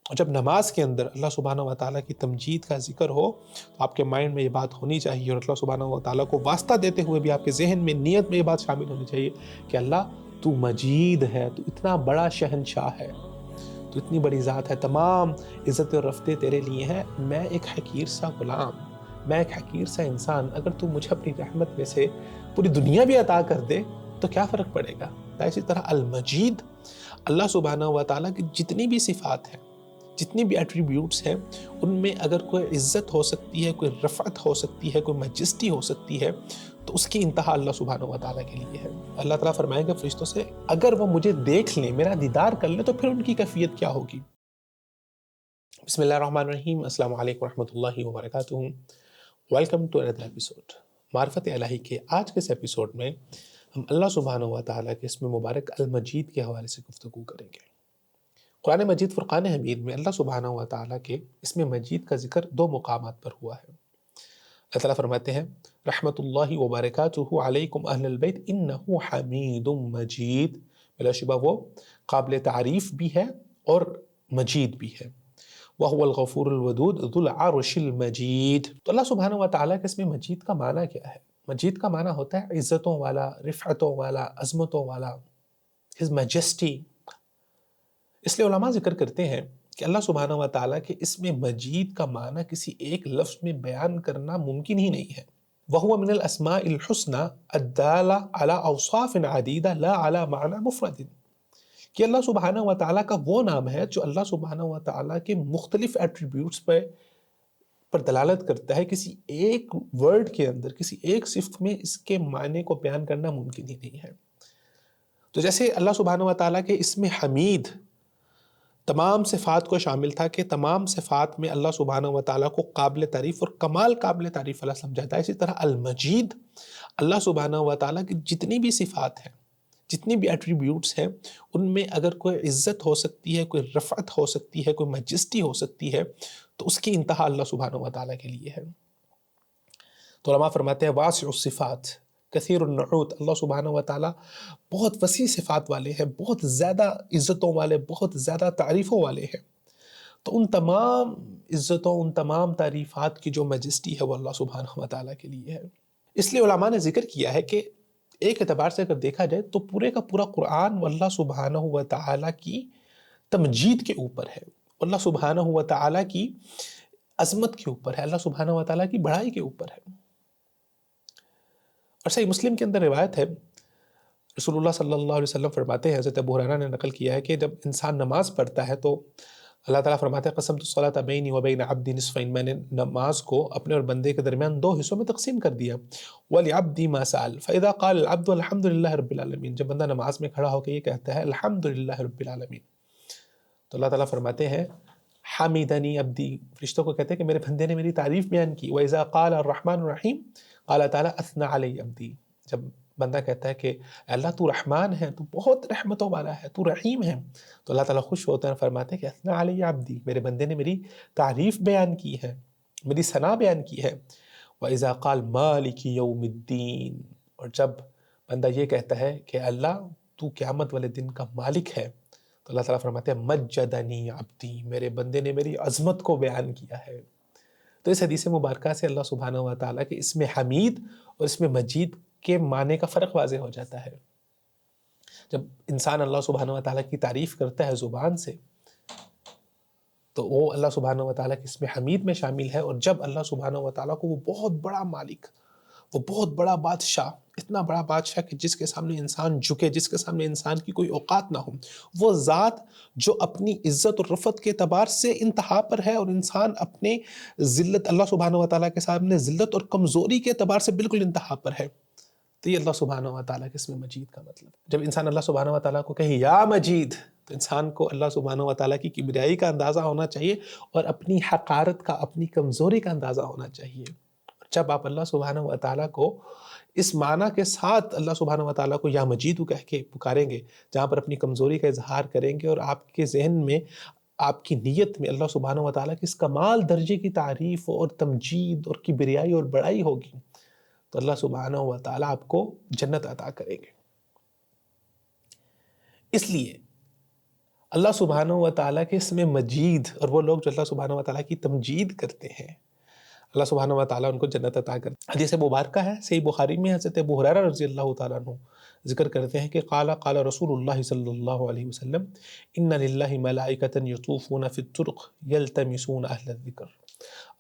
اور جب نماز کے اندر اللہ سبحانہ و تعالیٰ کی تمجید کا ذکر ہو تو آپ کے مائنڈ میں یہ بات ہونی چاہیے، اور اللہ سبحانہ و تعالیٰ کو واسطہ دیتے ہوئے بھی آپ کے ذہن میں، نیت میں یہ بات شامل ہونی چاہیے کہ اللہ تو مجید ہے، تو اتنا بڑا شہنشاہ ہے، تو اتنی بڑی ذات ہے، تمام عزت اور رفتیں تیرے لیے ہیں، میں ایک حقیر سا غلام، میں ایک حقیر سا انسان، اگر تو مجھے اپنی رحمت میں سے پوری دنیا بھی عطا کر دے تو کیا فرق پڑے گا۔ اسی طرح المجید، اللہ سبحانہ و تعالیٰ کی جتنی بھی صفات ہیں، جتنی بھی ایٹریبیوٹس ہیں، ان میں اگر کوئی عزت ہو سکتی ہے، کوئی رفعت ہو سکتی ہے، کوئی مجسٹی ہو سکتی ہے، تو اس کی انتہا اللہ سبحانہ و تعالیٰ کے لیے ہے۔ اللہ تعالیٰ فرمائیں گے فرشتوں سے، اگر وہ مجھے دیکھ لیں، میرا دیدار کر لیں، تو پھر ان کی کیفیت کیا ہوگی۔ بسم اللہ الرحمن الرحیم، السلام علیکم ورحمۃ اللہ وبرکاتہ۔ Welcome to another episode. معرفت الہی کے آج کے اس ایپیسوڈ میں ہم اللہ سبحانہ و تعالیٰ کے اسم مبارک المجید کے حوالے سے گفتگو کریں گے۔ قرآن مجید فرقان حمید میں اللہ سبحانہ و تعالیٰ کے اسم مجید کا ذکر 2 مقامات پر ہوا ہے۔ اللہ تعالیٰ فرماتے ہیں رحمت اللہ وبرکاتہ علیکم اہل البیت انہ حمید مجید، بلا شبہ وہ قابل تعریف بھی ہے اور مجید بھی ہے۔ وَهُوَ الْغَفُورُ الْوَدُودُ ذُو الْعَرْشِ الْمَجِيدُ۔ تو اللہ سبحانہ و تعالیٰ کے اسم مجید کا معنی کیا ہے؟ مجید کا معنی ہوتا ہے عزتوں والا، رفعتوں والا، عظمتوں والا، His Majesty۔ اس لیے علماء ذکر کرتے ہیں کہ اللہ سبحانہ و تعالیٰ کے اسم مجید کا معنی کسی ایک لفظ میں بیان کرنا ممکن ہی نہیں ہے۔ وَهُوَ مِنَ الْأَسْمَاءِ الْحُسْنَى الدَّالَّةِ عَلَىٰ أَوْصَافٍ عَدِيدَةٍ لَا عَلَىٰ مَعْنَىٰ مُفْرَدٍ، کہ اللہ سبحانہ و تعالیٰ کا وہ نام ہے جو اللہ سبحانہ و تعالیٰ کے مختلف ایٹریبیوٹس پر دلالت کرتا ہے، کسی ایک ورڈ کے اندر، کسی ایک صفت میں اس کے معنی کو بیان کرنا ممکن ہی نہیں ہے۔ تو جیسے اللہ سبحانہ و تعالیٰ کے اسم حمید تمام صفات کو شامل تھا کہ تمام صفات میں اللہ سبحانہ و تعالیٰ کو قابل تعریف اور کمال قابل تعریف اللہ سمجھا تھا، اسی طرح المجید اللہ سبحانہ و تعالیٰ کی جتنی بھی صفات ہیں، جتنی بھی ایٹریبیوٹس ہیں، ان میں اگر کوئی عزت ہو سکتی ہے، کوئی رفعت ہو سکتی ہے، کوئی مجسٹی ہو سکتی ہے، تو اس کی انتہا اللہ سبحانہ و تعالیٰ کے لیے ہے۔ تو علماء فرماتے ہیں واسع الصفات کثیر النعوت، اللہ سبحانہ و تعالیٰ بہت وسیع صفات والے ہیں، بہت زیادہ عزتوں والے، بہت زیادہ تعریفوں والے ہیں۔ تو ان تمام عزتوں، ان تمام تعریفات کی جو مجسٹی ہے وہ اللہ سبحانہ و تعالیٰ کے لیے ہے۔ اس لیے علماء نے ذکر کیا ہے کہ ایک اعتبار سے اگر دیکھا جائے تو پورے کا پورا قرآن اللہ سبحانہ و تعالیٰ کی تمجید کے اوپر ہے، اللہ سبحانہ و تعالیٰ کی عظمت کے اوپر ہے، اللہ سبحانہ و تعالیٰ کی بڑائی کے اوپر ہے۔ اور صحیح مسلم کے اندر روایت ہے، رسول اللہ صلی اللہ علیہ وسلم فرماتے ہیں، حضرت ابو ہریرہ نے نقل کیا ہے کہ جب انسان نماز پڑھتا ہے تو اللہ تعالیٰ فرماتے ہیں قسمت الصلاۃ بینی و بین عبدی نصفین، میں نے نماز کو اپنے اور بندے کے درمیان 2 حصوں میں تقسیم کر دیا۔ وَلِعَبْدِي مَا سَأَلَ فَإِذَا قَالَ الْعَبْدُ الْحَمْدُ لِلَّهِ رَبِّ الْعَالَمِينَ، جب بندہ نماز میں کھڑا ہو کے یہ کہتا ہے الحمد للہ رب العالمین، تو اللہ تعالیٰ فرماتے ہیں حمیدنی عبدی، فرشتوں کو کہتے ہیں کہ میرے بندے نے میری تعریف بیان کی۔ وَإِذَا قَالَ الرَّحْمَنُ الرَّحِيمُ قَالَ تعالیٰ اثنى عَلَيَّ عبدی، جب بندہ کہتا ہے کہ اللہ تو رحمان ہے، تو بہت رحمتوں والا ہے، تو رحیم ہے، تو اللہ تعالیٰ خوش ہوتے ہیں اور فرماتے ہیں کہ اثنى عَلَيَّ عبدی، میرے بندے نے میری تعریف بیان کی ہے، میری ثنا بیان کی ہے۔ وَإِذَا قَالَ مَالِكِ يَوْمِ الدِّينِ، اور جب بندہ یہ کہتا ہے کہ اللہ تو قیامت والے دن کا مالک ہے، تو اللہ تعالیٰ فرماتے ہیں مجدنی عبدی، میرے بندے نے میری عظمت کو بیان کیا ہے۔ تو اس حدیث مبارکہ سے اللہ سبحانہ و تعالیٰ کے اسم حمید اور اسم مجید کے معنی کا فرق واضح ہو جاتا ہے۔ جب انسان اللہ سبحانہ و تعالیٰ کی تعریف کرتا ہے زبان سے تو وہ اللہ سبحانہ و تعالیٰ کے اسم حمید میں شامل ہے، اور جب اللہ سبحانہ و تعالیٰ کو وہ بہت بڑا مالک، وہ بہت بڑا بادشاہ، اتنا بڑا بادشاہ کہ جس کے سامنے انسان جھکے، جس کے سامنے انسان کی کوئی اوقات نہ ہو، وہ ذات جو اپنی عزت اور رفعت کے اعتبار سے انتہا پر ہے، اور انسان اپنے ذلت، اللہ سبحانہ و تعالیٰ کے سامنے ذلت اور کمزوری کے اعتبار سے بالکل انتہا پر ہے۔ تو یہ اللہ سبحانہ و تعالیٰ کے اسم مجید کا مطلب ہے۔ جب انسان اللہ سبحانہ و تعالیٰ کو کہے یا مجید، تو انسان کو اللہ سبحانہ و تعالیٰ کی کبریائی کا اندازہ ہونا چاہیے اور اپنی حقارت کا، اپنی کمزوری کا اندازہ ہونا چاہیے۔ جب آپ اللہ سبحانہ و تعالیٰ کو اس معنی کے ساتھ اللہ سبحانہ و تعالیٰ کو یا مجید کہہ کے پکاریں گے، جہاں پر اپنی کمزوری کا اظہار کریں گے، اور آپ کے ذہن میں، آپ کی نیت میں اللہ سبحانہ و تعالیٰ کی اس کمال درجے کی تعریف اور تمجید اور کبریائی اور بڑائی ہوگی، تو اللہ سبحانہ و تعالیٰ آپ کو جنت عطا کریں گے۔ اس لیے اللہ سبحانہ و تعالیٰ کے اسم مجید، اور وہ لوگ جو اللہ سبحانہ و تعالیٰ کی تمجید کرتے ہیں، اللہ سبحانہ و تعالیٰ ان کو جنت عطا کرتے ہیں۔ حدیث مبارکہ ہے، صحیح بخاری میں حضرت ابو ہریرہ رضی اللہ تعالیٰ عنہ ذکر کرتے ہیں کہ قال رسول اللہ صلی اللہ علیہ وسلم ان للہ ملائکۃ یطوفون فی الطرق یلتمسون اہل الذکر۔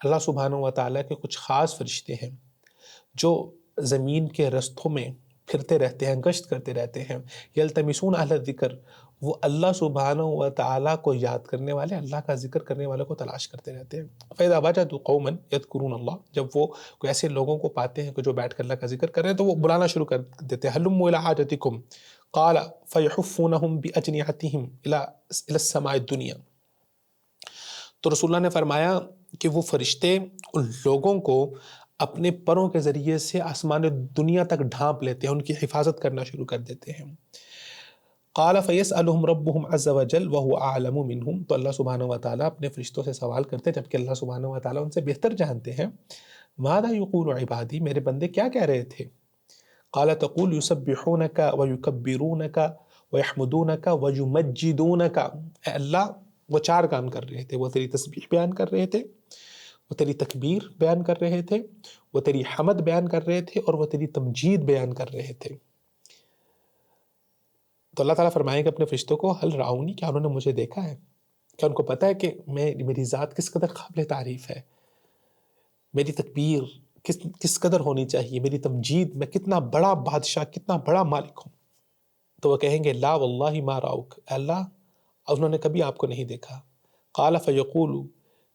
اللہ سبحانہ و تعالیٰ کے کچھ خاص فرشتے ہیں جو زمین کے رستوں میں پھرتے رہتے ہیں، گشت کرتے رہتے ہیں، یلتمسون اہل الذکر، وہ اللہ سبحانہ و تعالیٰ کو یاد کرنے والے، اللہ کا ذکر کرنے والوں کو تلاش کرتے رہتے ہیں۔ فَإِذَا وَجَدُوا قَوْمًا يَذْكُرُونَ اللَّهَ، جب وہ کوئی ایسے لوگوں کو پاتے ہیں کہ جو بیٹھ کر اللہ کا ذکر کر رہے ہیں تو وہ بلانا شروع کر دیتے ہیں، هَلُمُّوا إِلَىٰ حَاجَتِكُمْ قَالَ فَيَحُفُّونَهُمْ بِأَجْنِحَتِهِمْ إِلَى السَّمَاءِ الدُّنْيَا۔ تو رسول اللہ نے فرمایا کہ وہ فرشتے ان لوگوں کو اپنے پروں کے ذریعے سے آسمان دنیا تک ڈھانپ لیتے ہیں، ان کی حفاظت کرنا شروع کر دیتے ہیں۔ قال فيسألهم ربهم عز وجل وهو أعلم منهم، تو اللہ سبحانہ و تعالیٰ اپنے فرشتوں سے سوال کرتے ہیں جبکہ اللہ سبحانہ و تعالیٰ ان سے بہتر جانتے ہیں، ماذا يقول عبادی، میرے بندے کیا کہہ رہے تھے؟ قال تقول يسبحونك ويكبرونك ويحمدونك ويمجدونك، اے اللہ وہ چار کام کر رہے تھے، وہ تیری تسبیح بیان کر رہے تھے، وہ تیری تکبیر بیان کر رہے تھے، وہ تیری حمد بیان کر رہے تھے، اور وہ تیری تمجید بیان کر رہے تھے۔ تو اللہ تعالیٰ فرمائے گا اپنے فرشتوں کو، حل رعونی، کیا انہوں نے مجھے دیکھا ہے؟ کیا ان کو پتہ ہے کہ میری ذات کس قدر قابل تعریف ہے، میری تکبیر کس قدر ہونی چاہیے، میری تمجید، میں کتنا بڑا بادشاہ، کتنا بڑا مالک ہوں؟ تو وہ کہیں گے لا واللہ ما راؤک، اے اللہ انہوں نے کبھی آپ کو نہیں دیکھا۔ قال فیقول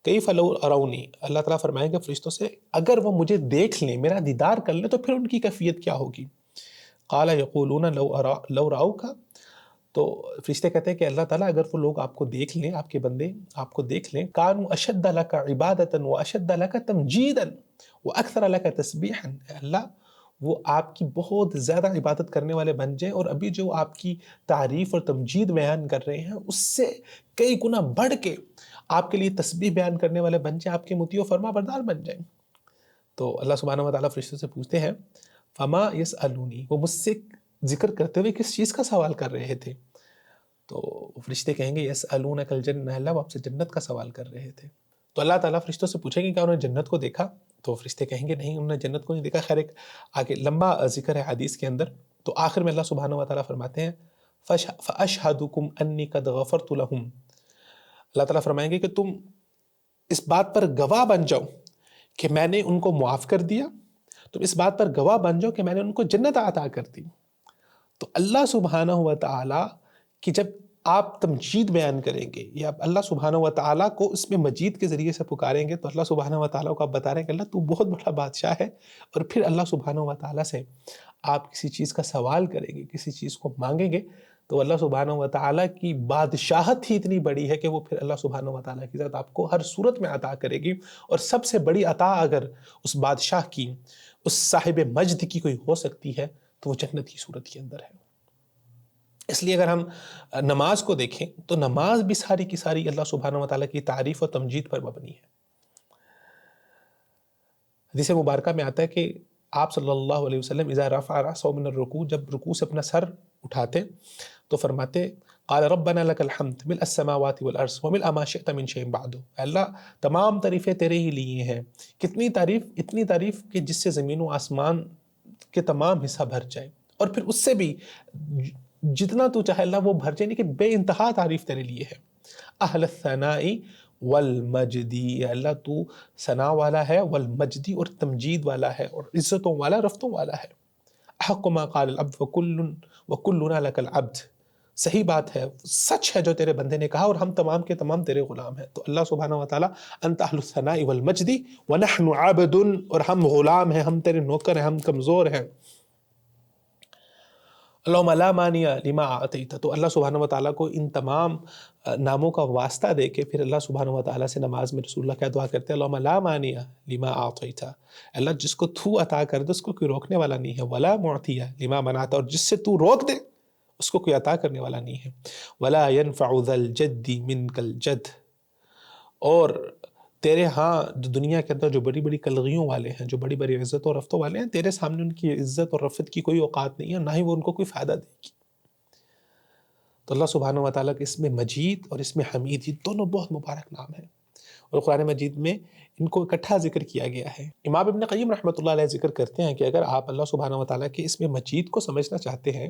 کیف لو ارونی، اللہ تعالیٰ فرمائیں گے فرشتوں سے اگر وہ مجھے دیکھ لیں، میرا دیدار کر لیں، تو پھر ان کی کیفیت کیا ہوگی؟ قال یقولون لو راؤک، تو فرشتے کہتے ہیں کہ اللہ تعالیٰ اگر وہ لوگ آپ کو دیکھ لیں، آپ کے بندے آپ کو دیکھ لیں، کانوا اشد لک عبادۃ واشد لک تمجیدا واکثر لک تسبیحا، اے اللہ وہ آپ کی بہت زیادہ عبادت کرنے والے بن جائیں، اور ابھی جو آپ کی تعریف اور تمجید بیان کر رہے ہیں اس سے کئی گنا بڑھ کے آپ کے لیے تسبیح بیان کرنے والے بن جائیں، آپ کے مطیع و فرما بردار بن جائیں۔ تو اللہ سبحانہ و تعالیٰ فرشتوں سے پوچھتے ہیں فما یسألونی، وہ مجھ سے ذکر کرتے ہوئے کس چیز کا سوال کر رہے تھے؟ تو فرشتے کہیں گے یسألونک الجنہ، اللہ وہ آپ سے جنت کا سوال کر رہے تھے۔ تو اللہ تعالیٰ فرشتوں سے پوچھیں گے کیا انہوں نے جنت کو دیکھا؟ تو فرشتے کہیں گے نہیں، انہوں نے جنت کو نہیں دیکھا۔ خیر ایک آگے لمبا ذکر ہے حدیث کے اندر، تو آخر میں اللہ سبحانہ و تعالیٰ فرماتے ہیں فَأَشْهَدُكُمْ أَنِّي قَدْ غَفَرْتُ لَهُمْ، اللہ تعالیٰ فرمائیں گے کہ تم اس بات پر گواہ بن جاؤ کہ میں نے ان کو معاف کر دیا، تم اس بات پر گواہ بن جاؤ کہ میں نے ان کو جنت عطا کر دی۔ تو اللہ سبحانہ و تعالیٰ کہ جب آپ تمجید بیان کریں گے یا اللہ سبحانہ و تعالیٰ کو اس میں مجید کے ذریعے سے پکاریں گے، تو اللہ سبحانہ و تعالیٰ کو آپ بتا رہے ہیں کہ اللہ تو بہت بڑا بادشاہ ہے، اور پھر اللہ سبحانہ و تعالیٰ سے آپ کسی چیز کا سوال کریں گے، کسی چیز کو مانگیں گے، تو اللہ سبحانہ و تعالیٰ کی بادشاہت ہی اتنی بڑی ہے کہ وہ پھر اللہ سبحانہ و تعالیٰ کی ذات آپ کو ہر صورت میں عطا کرے گی، اور سب سے بڑی عطا اگر اس بادشاہ کی، اس صاحب مجد کی کوئی ہو سکتی ہے تو وہ جنت کی صورت کے اندر ہے۔ اس لیے اگر ہم نماز کو دیکھیں تو نماز بھی ساری کی ساری اللہ سبحانہ و تعالیٰ کی تعریف و تمجید پر مبنی ہے۔ حدیث مبارکہ میں آتا ہے کہ آپ صلی اللہ علیہ وسلم اذا رفع رأسه من الرکوع، جب رکوع سے اپنا سر اٹھاتے تو فرماتے قال ربنا لك الحمد ملء السماوات والارض وملء ما شئت من شيء بعد، اللہ تمام تعریفیں تیرے ہی لیے ہیں، کتنی تعریف، اتنی تعریف کہ جس سے زمین و آسمان کے تمام حصہ بھر جائے، اور پھر اس سے بھی جتنا تو چاہے اللہ وہ بھر جائے، نہیں کہ بے انتہا تعریف تیرے لیے ہے۔ اہل الثناء والمجدی، اللہ تو ثنا والا ہے، والمجدی اور تمجید والا ہے، اور عزتوں والا، رفتوں والا ہے۔ احق ما قال العبد وکلنا لک العبد، صحیح بات ہے، سچ ہے جو تیرے بندے نے کہا، اور ہم تمام کے تمام تیرے غلام ہیں۔ تو اللہ سبحانہ و تعالیٰ انت اہل الثناء والمجدی ونحن عبد، اور ہم غلام ہیں، ہم تیرے نوکر ہیں، ہم کمزور ہیں۔ اللہم لا مانع لما اعطیت، تو اللہ سبحانہ و تعالیٰ کو ان تمام ناموں کا واسطہ دے کے پھر اللہ سبحانہ و تعالیٰ سے نماز میں رسول اللہ کیا دعا کرتے ہیں؟ اللہم لا مانع لما اعطیت، اللہ جس کو تو عطا کر دے اس کو کوئی روکنے والا نہیں ہے، ولا معطی لما منعت، اور جس سے تو روک دے اس کو کوئی عطا کرنے والا نہیں ہے، ولا ينفع ذا الجد منک الجد، اور تیرے ہاں جو دنیا کے اندر جو بڑی بڑی کلغیوں والے ہیں، جو بڑی بڑی عزت اور رفتوں والے ہیں، تیرے سامنے ان کی عزت اور رفت کی کوئی اوقات نہیں ہے، نہ ہی وہ ان کو کوئی فائدہ دے گی۔ تو اللہ سبحانہ و تعالیٰ کے اسم مجید اور اسم حمید یہ دونوں بہت مبارک نام ہیں، اور قرآن مجید میں ان کو اکٹھا ذکر کیا گیا ہے۔ امام ابن قیم رحمۃ اللہ علیہ ذکر کرتے ہیں کہ اگر آپ اللہ سبحانہ و تعالیٰ کے اسم مجید کو سمجھنا چاہتے ہیں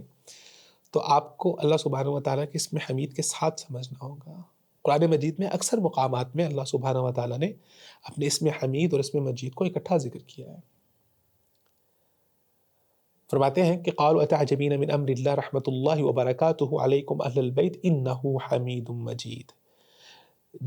تو آپ کو اللہ سبحانہ و تعالیٰ کے اسم حمید کے ساتھ سمجھنا ہوگا۔ قرآن مجید میں اکثر مقامات میں اللہ سبحانہ و تعالیٰ نے اپنے اسم حمید اور اسم مجید کو اکٹھا ذکر کیا ہے۔ فرماتے ہیں کہ قالوا اتعجبین من امر اللہ رحمۃ اللہ وبرکاتہ علیکم اہل البیت انہ حمید مجید۔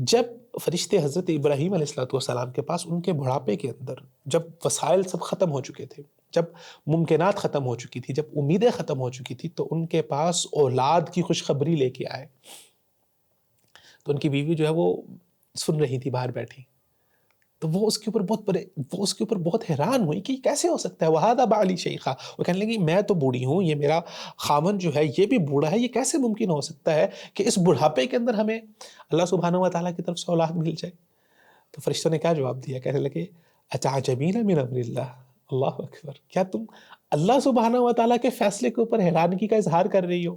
جب فرشتے حضرت ابراہیم علیہ السلام کے پاس ان کے بڑھاپے کے اندر جب وسائل سب ختم ہو چکے تھے، جب ممکنات ختم ہو چکی تھی، جب امیدیں ختم ہو چکی تھی، تو ان کے پاس اولاد کی خوشخبری لے کے آئے، تو ان کی بیوی جو ہے وہ سن رہی تھی باہر بیٹھی، تو وہ اس کے اوپر بہت حیران ہوئی کہ یہ کیسے ہو سکتا ہے، وَهَذَا بَعْلِي شَيْخًا، وہ کہنے لگی میں تو بوڑھی ہوں، یہ میرا خامن جو ہے یہ بھی بوڑھا ہے، یہ کیسے ممکن ہو سکتا ہے کہ اس بڑھاپے کے اندر ہمیں اللہ سبحانہ و تعالیٰ کی طرف سے اولاد مل جائے؟ تو فرشتوں نے کیا جواب دیا؟ کہنے لگے اتعجبین من امر اللہ، اللہ اکبر، کیا تم اللہ سبحانہ و تعالیٰ کے فیصلے کے اوپر حیرانگی کا اظہار کر رہی ہو؟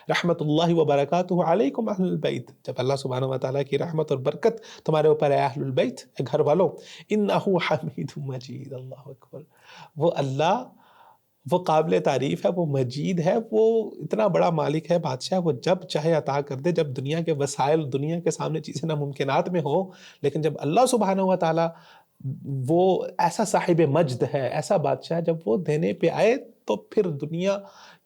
رحمت اللہ وبرکاتہ علیکم اہل البیت، جب اللہ سبحانہ و تعالیٰ کی رحمت اور برکت تمہارے اوپر ہے اہل البیت، اے گھر والوں، انہ حمید مجید، اللہ اکبر، وہ اللہ وہ قابل تعریف ہے، وہ مجید ہے، وہ اتنا بڑا مالک ہے، بادشاہ، وہ جب چاہے عطا کر دے، جب دنیا کے وسائل، دنیا کے سامنے چیزیں ناممکنات میں ہوں، لیکن جب اللہ سبحانہ و تعالیٰ وہ ایسا صاحب مجد ہے، ایسا بادشاہ، جب وہ دینے پہ آئے تو پھر دنیا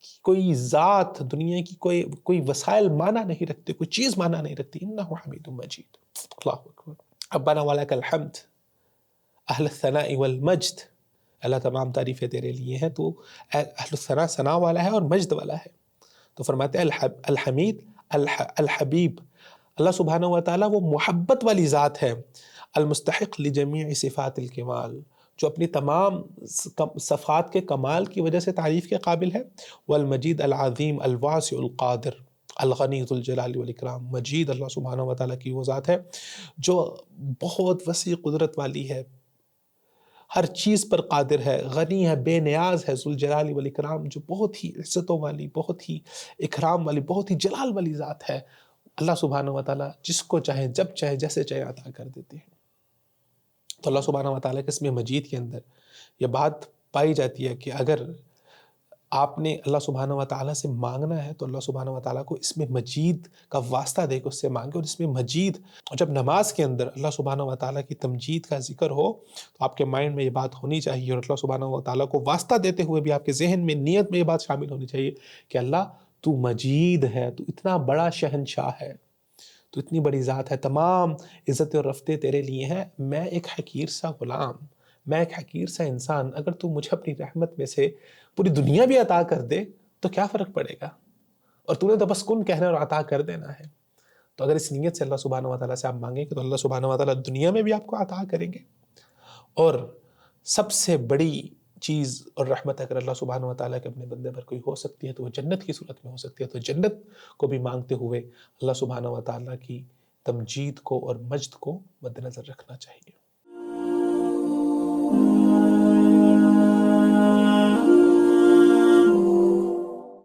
کی کوئی ذات، دنیا کی کوئی وسائل معنی نہیں رکھتے، کوئی چیز معنی نہیں رکھتی۔ انہ حمید مجید، اللہ اکبر، ربنا ولک الحمد، اہل الثناء والمجد، اللہ تمام تعریفیں تیرے لیے ہیں، تو اہل الثناء ثنا والا ہے اور مجد والا ہے۔ تو فرماتے ہیں الحمید الحبیب، اللہ سبحانہ و تعالیٰ وہ محبت والی ذات ہے، المستحق لجمیع صفات الکمال، جو اپنی تمام صفات کے کمال کی وجہ سے تعریف کے قابل ہے، والمجید العظیم الواسع القادر الغنی ذو الجلال والاکرام، مجید اللہ سبحانہ و تعالیٰ کی وہ ذات ہے جو بہت وسیع قدرت والی ہے، ہر چیز پر قادر ہے، غنی ہے، بے نیاز ہے، ذو الجلال والاکرام، جو بہت ہی عزتوں والی، بہت ہی اکرام والی، بہت ہی جلال والی ذات ہے۔ اللہ سبحانہ و تعالیٰ جس کو چاہے، جب چاہے، جیسے چاہے عطا کر دیتے ہیں۔ تو اللہ سبحانہ و تعالیٰ کے اسم مجید کے اندر یہ بات پائی جاتی ہے کہ اگر آپ نے اللہ سبحانہ و تعالیٰ سے مانگنا ہے تو اللہ سبحانہ و تعالیٰ کو اسم مجید کا واسطہ دے کے اس سے مانگے، اور اسم مجید، اور جب نماز کے اندر اللہ سبحانہ و تعالیٰ کی تمجید کا ذکر ہو تو آپ کے مائنڈ میں یہ بات ہونی چاہیے، اور اللہ سبحانہ و تعالیٰ کو واسطہ دیتے ہوئے بھی آپ کے ذہن میں، نیت میں یہ بات شامل ہونی چاہیے کہ اللہ تو مجید ہے، تو اتنا بڑا شہنشاہ ہے، تو اتنی بڑی ذات ہے، تمام عزت اور رفتے تیرے لیے ہیں، میں ایک حقیر سا غلام، میں ایک حقیر سا انسان، اگر تو مجھے اپنی رحمت میں سے پوری دنیا بھی عطا کر دے تو کیا فرق پڑے گا، اور تو نے تو بس کن کہنا اور عطا کر دینا ہے۔ تو اگر اس نیت سے اللہ سبحانہ و تعالیٰ سے آپ مانگیں گے تو اللہ سبحانہ و تعالیٰ دنیا میں بھی آپ کو عطا کریں گے، اور سب سے بڑی چیز اور رحمت اگر اللہ سبحانہ و تعالیٰ کے اپنے بندے پر کوئی ہو سکتی ہے تو وہ جنت کی صورت میں ہو سکتی ہے، تو جنت کو بھی مانگتے ہوئے اللہ سبحانہ و تعالیٰ کی تمجید کو اور مجد کو مد نظر رکھنا چاہیے۔